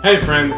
Hey friends,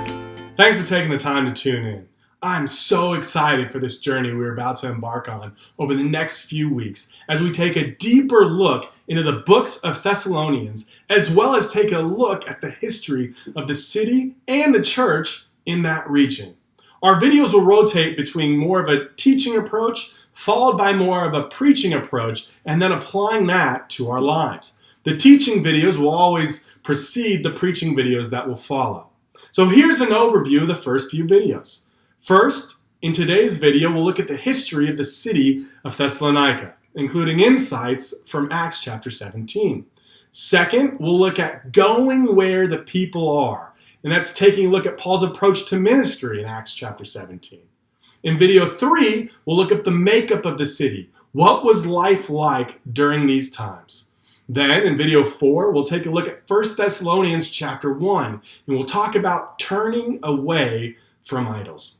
thanks for taking the time to tune in. I'm so excited for this journey we're about to embark on over the next few weeks as we take a deeper look into the books of Thessalonians, as well as take a look at the history of the city and the church in that region. Our videos will rotate between more of a teaching approach, followed by more of a preaching approach, and then applying that to our lives. The teaching videos will always precede the preaching videos that will follow. So here's an overview of the first few videos. First, in today's video, we'll look at the history of the city of Thessalonica, including insights from Acts chapter 17. Second, we'll look at going where the people are, and that's taking a look at Paul's approach to ministry in Acts chapter 17. In video 3, we'll look at the makeup of the city. What was life like during these times? Then, in video 4, we'll take a look at 1 Thessalonians chapter 1, and we'll talk about turning away from idols.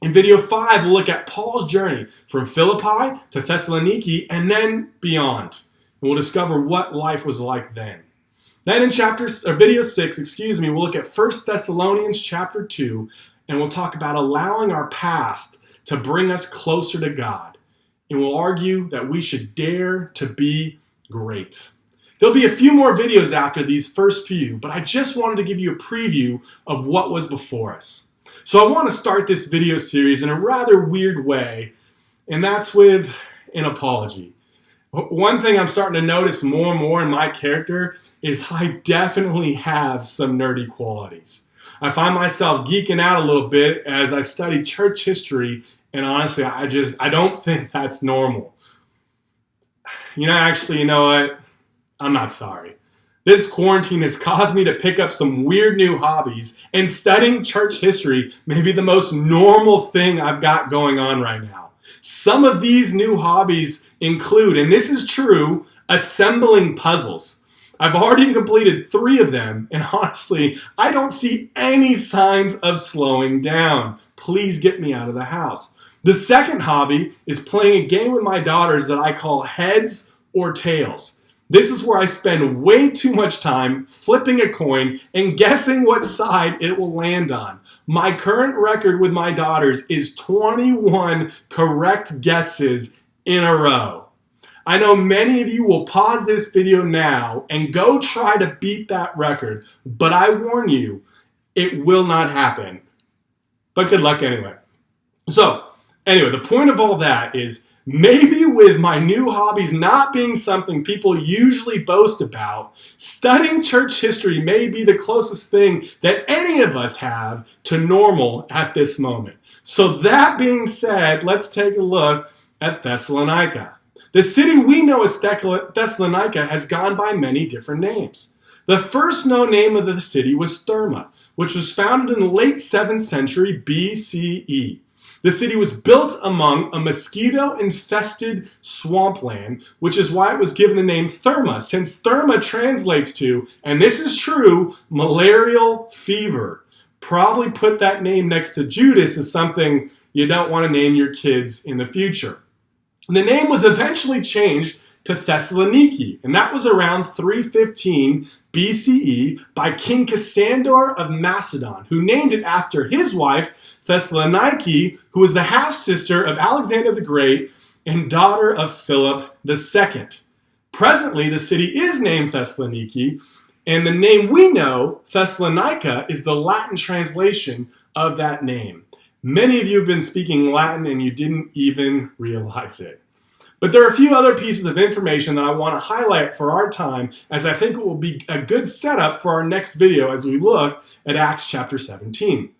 In video 5, we'll look at Paul's journey from Philippi to Thessaloniki and then beyond. And we'll discover what life was like then. Then in video 6, we'll look at 1 Thessalonians chapter 2, and we'll talk about allowing our past to bring us closer to God. And we'll argue that we should dare to be great. There'll be a few more videos after these first few, but I just wanted to give you a preview of what was before us. So I want to start this video series in a rather weird way, and that's with an apology. One thing I'm starting to notice more and more in my character is I definitely have some nerdy qualities. I find myself geeking out a little bit as I study church history, and honestly, I don't think that's normal. You know what? I'm not sorry. This quarantine has caused me to pick up some weird new hobbies, and studying church history may be the most normal thing I've got going on right now. Some of these new hobbies include, and this is true, assembling puzzles. I've already completed 3 of them, and honestly, I don't see any signs of slowing down. Please get me out of the house. The second hobby is playing a game with my daughters that I call heads or tails. This is where I spend way too much time flipping a coin and guessing what side it will land on. My current record with my daughters is 21 correct guesses in a row. I know many of you will pause this video now and go try to beat that record, but I warn you, it will not happen. But good luck anyway. So, anyway, the point of all that is maybe with my new hobbies not being something people usually boast about, studying church history may be the closest thing that any of us have to normal at this moment. So that being said, let's take a look at Thessalonica. The city we know as Thessalonica has gone by many different names. The first known name of the city was Therma, which was founded in the late 7th century BCE. The city was built among a mosquito-infested swampland, which is why it was given the name Therma, since Therma translates to, and this is true, malarial fever. Probably put that name next to Judas as something you don't want to name your kids in the future. The name was eventually changed to Thessaloniki, and that was around 315 BCE by King Cassander of Macedon, who named it after his wife, Thessaloniki, who was the half-sister of Alexander the Great and daughter of Philip II. Presently, the city is named Thessaloniki, and the name we know, Thessalonica, is the Latin translation of that name. Many of you have been speaking Latin and you didn't even realize it. But there are a few other pieces of information that I want to highlight for our time, as I think it will be a good setup for our next video as we look at Acts chapter 17.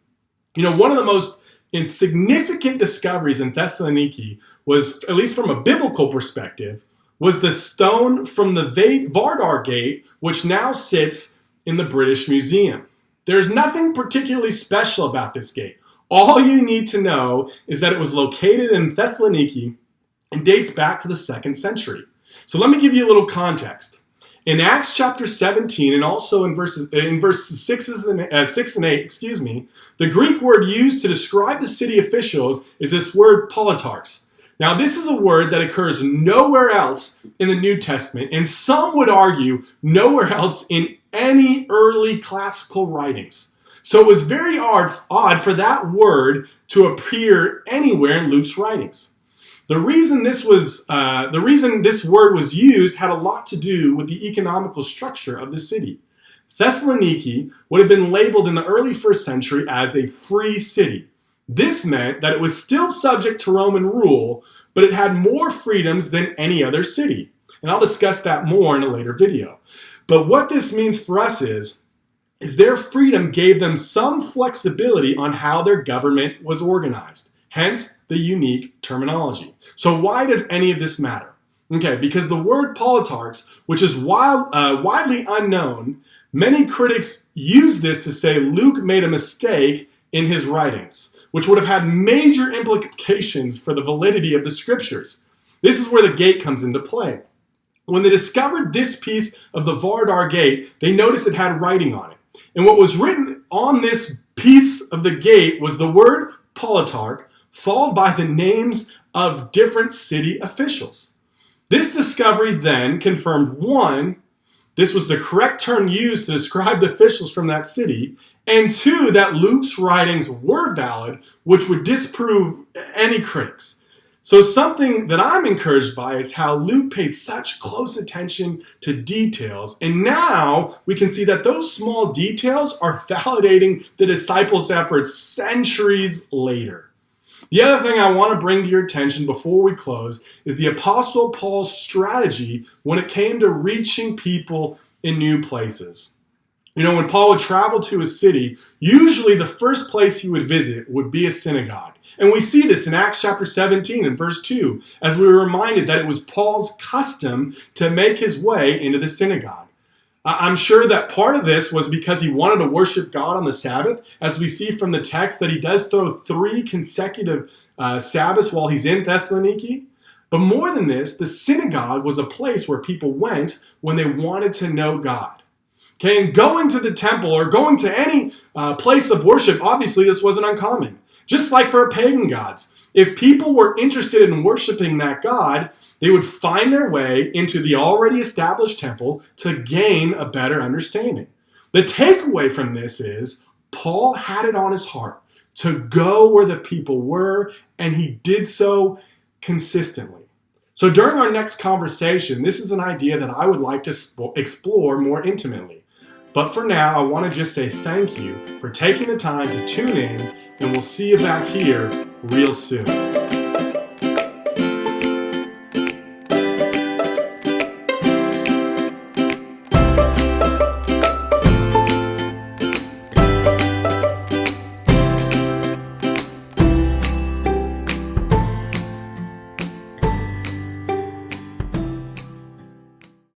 You know, one of the most insignificant discoveries in Thessaloniki was, at least from a biblical perspective, was the stone from the Vardar Gate, which now sits in the British Museum. There's nothing particularly special about this gate. All you need to know is that it was located in Thessaloniki and dates back to the 2nd century. So let me give you a little context. In Acts chapter 17 and also in verses 6 and 8, the Greek word used to describe the city officials is this word politarchs. Now this is a word that occurs nowhere else in the New Testament, and some would argue nowhere else in any early classical writings. So it was very odd for that word to appear anywhere in Luke's writings. The reason this word was used had a lot to do with the economical structure of the city. Thessaloniki would have been labeled in the early first century as a free city. This meant that it was still subject to Roman rule, but it had more freedoms than any other city. And I'll discuss that more in a later video. But what this means for us is their freedom gave them some flexibility on how their government was organized. Hence, the unique terminology. So why does any of this matter? Okay, because the word politarchs, which is widely unknown, many critics use this to say Luke made a mistake in his writings, which would have had major implications for the validity of the scriptures. This is where the gate comes into play. When they discovered this piece of the Vardar gate, they noticed it had writing on it. And what was written on this piece of the gate was the word politarch, followed by the names of different city officials. This discovery then confirmed, one, this was the correct term used to describe the officials from that city, and two, that Luke's writings were valid, which would disprove any critics. So something that I'm encouraged by is how Luke paid such close attention to details, and now we can see that those small details are validating the disciples' efforts centuries later. The other thing I want to bring to your attention before we close is the Apostle Paul's strategy when it came to reaching people in new places. You know, when Paul would travel to a city, usually the first place he would visit would be a synagogue. And we see this in Acts chapter 17 and verse 2, as we were reminded that it was Paul's custom to make his way into the synagogue. I'm sure that part of this was because he wanted to worship God on the Sabbath, as we see from the text that he does throw 3 consecutive Sabbaths while he's in Thessaloniki. But more than this, the synagogue was a place where people went when they wanted to know God. Okay, and going to the temple or going to any place of worship, obviously this wasn't uncommon. Just like for pagan gods. If people were interested in worshiping that god, they would find their way into the already established temple to gain a better understanding. The takeaway from this is Paul had it on his heart to go where the people were, and he did so consistently. So during our next conversation, this is an idea that I would like to explore more intimately. But for now, I want to just say thank you for taking the time to tune in, and we'll see you back here real soon.